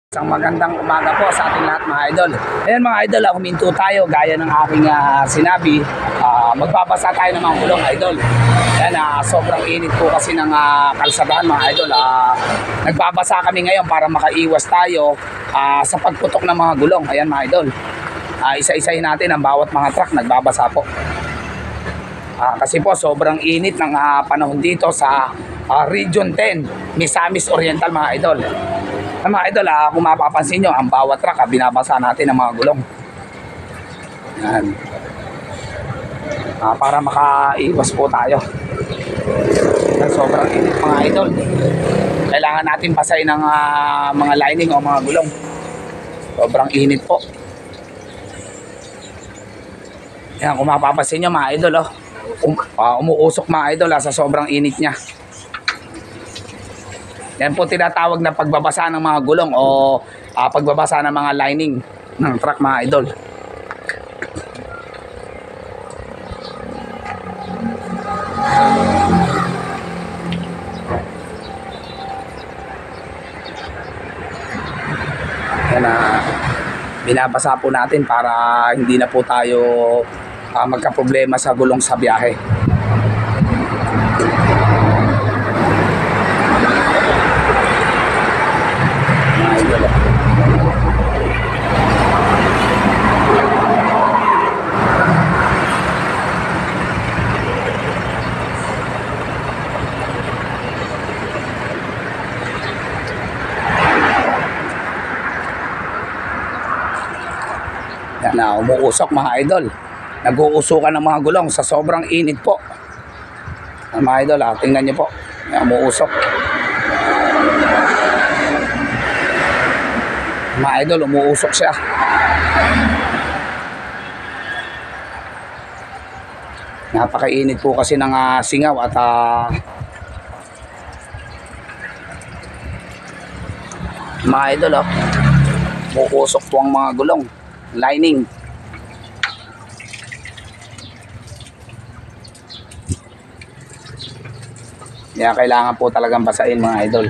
Isang magandang umaga po sa ating lahat mga idol. Ayan mga idol, huminto tayo gaya ng aking sinabi. Magbabasa tayo ng mga gulong idol. Ayan, sobrang init po kasi ng kalsadahan mga idol. Nagbabasa kami ngayon para makaiwas tayo sa pagputok ng mga gulong. Ayan mga idol. Isa-isahin natin ang bawat mga truck nagbabasa po. Kasi po sobrang init ng panahon dito sa Region 10, Misamis Oriental mga idol. Mga idol, kung mapapansin nyo, ang bawat truck binabasa natin ng mga gulong. Yan. Para makaiwas po tayo. Sobrang init mga idol. Kailangan natin basahin ng mga lining o mga gulong. Sobrang init po. Yan, kung mapapansin nyo mga idol, umuusok mga idol sa sobrang init niya. Yan po tinatawag na pagbabasa ng mga gulong o pagbabasa ng mga lining ng truck mga idol. Yan, binabasa po natin para hindi na po tayo magka-problema sa gulong sa biyahe. Yan na, umuusok mga idol. Nag-uusukan ng mga gulong sa sobrang init po. Mga idol, tingnan nyo po. Yan, umuusok. Mga idol, umuusok siya. Napakainit po kasi ng singaw at mga idol, umuusok po ang mga gulong lining. Kaya kailangan po talagang basahin mga idol.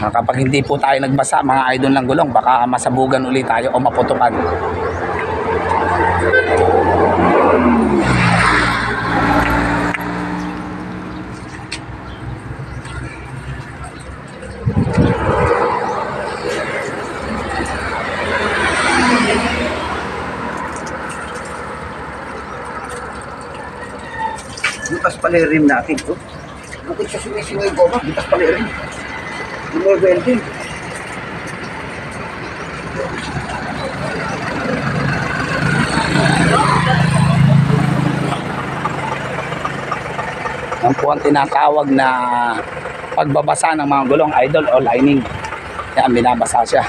Kapag hindi po tayo nagbasa mga idol ng gulong, baka masabugan ulit tayo o maputukan. Butas pala yung rim natin to. Bukod sa sumisingoy goma, butas pala yung rim. Welding. Yan po ang tinatawag na pagbabasa ng mga gulong idol o lining. Yan, binabasa siya.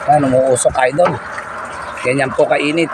Yan, umuusok idol. Ganyan po kainit.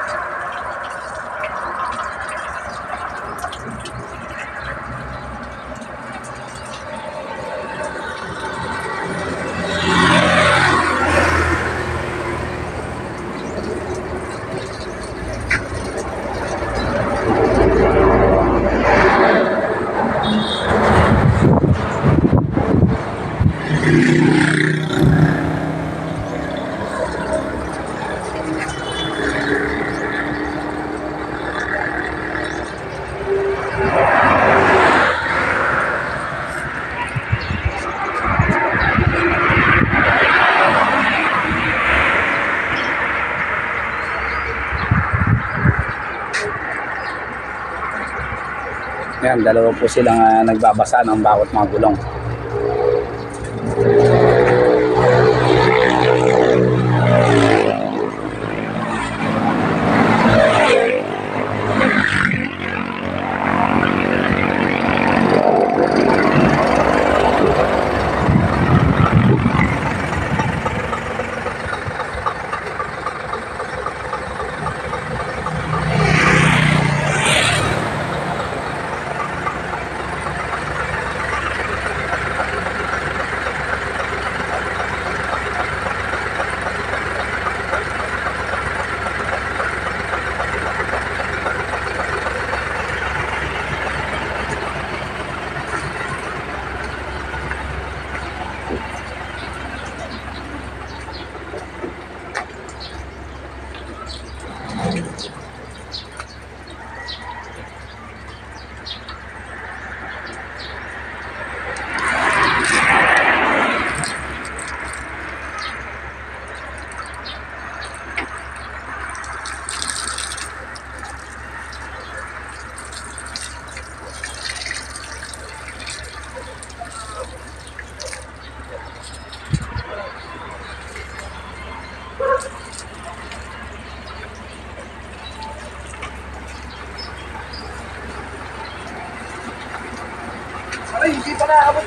Yan, dalawa po silang nagbabasa ng bawat mga gulong.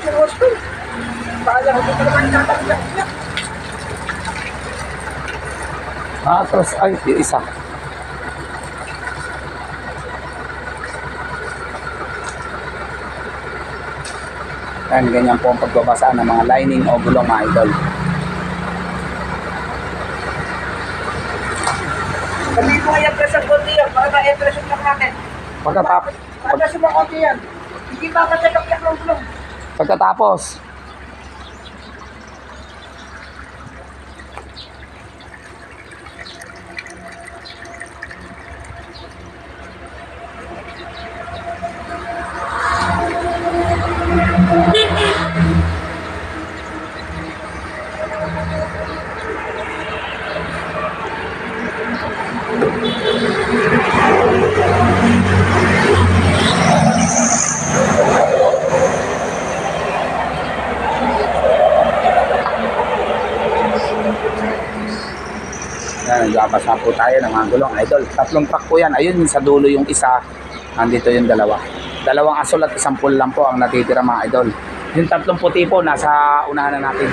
yung hospital. Bahala ko dito naman tatanggap niya. Tapos, ay, yung isa. Yan, ganyan po ang pagbabasa ng mga lining o gulong mga idol. Sabi ko nga yung press ang konti yan, para na-impress yung natin. Para sa mga konti yan. Hindi ba check up yung gulong? Pagkatapos, yan, nagbabasa po tayo ng mga gulong idol. Tatlong truck po yan. Ayun, sa dulo yung isa. Nandito yung dalawa. Dalawang asol at isang pool lang po ang natitira mga idol. Yung tatlong puti po, nasa unahan na natin.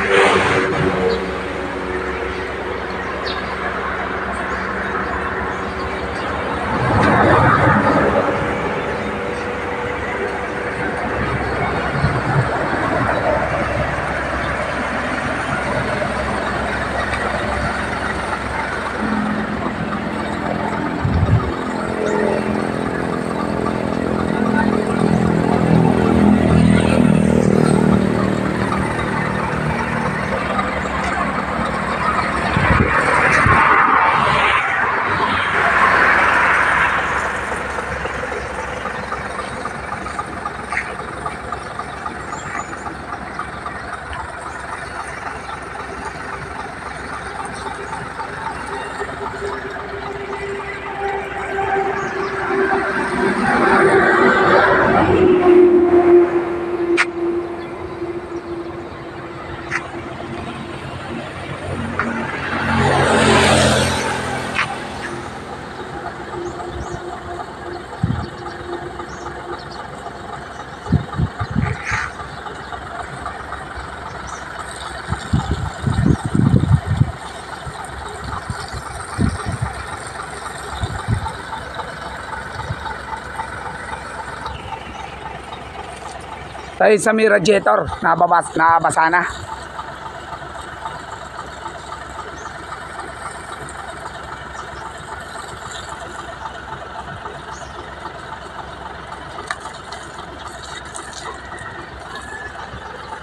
Tayo sa may radiator, nabasa na.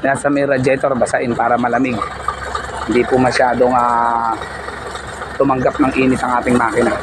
Nasa may radiator, basain para malamig. Hindi po masyadong tumanggap ng init ang ating makina.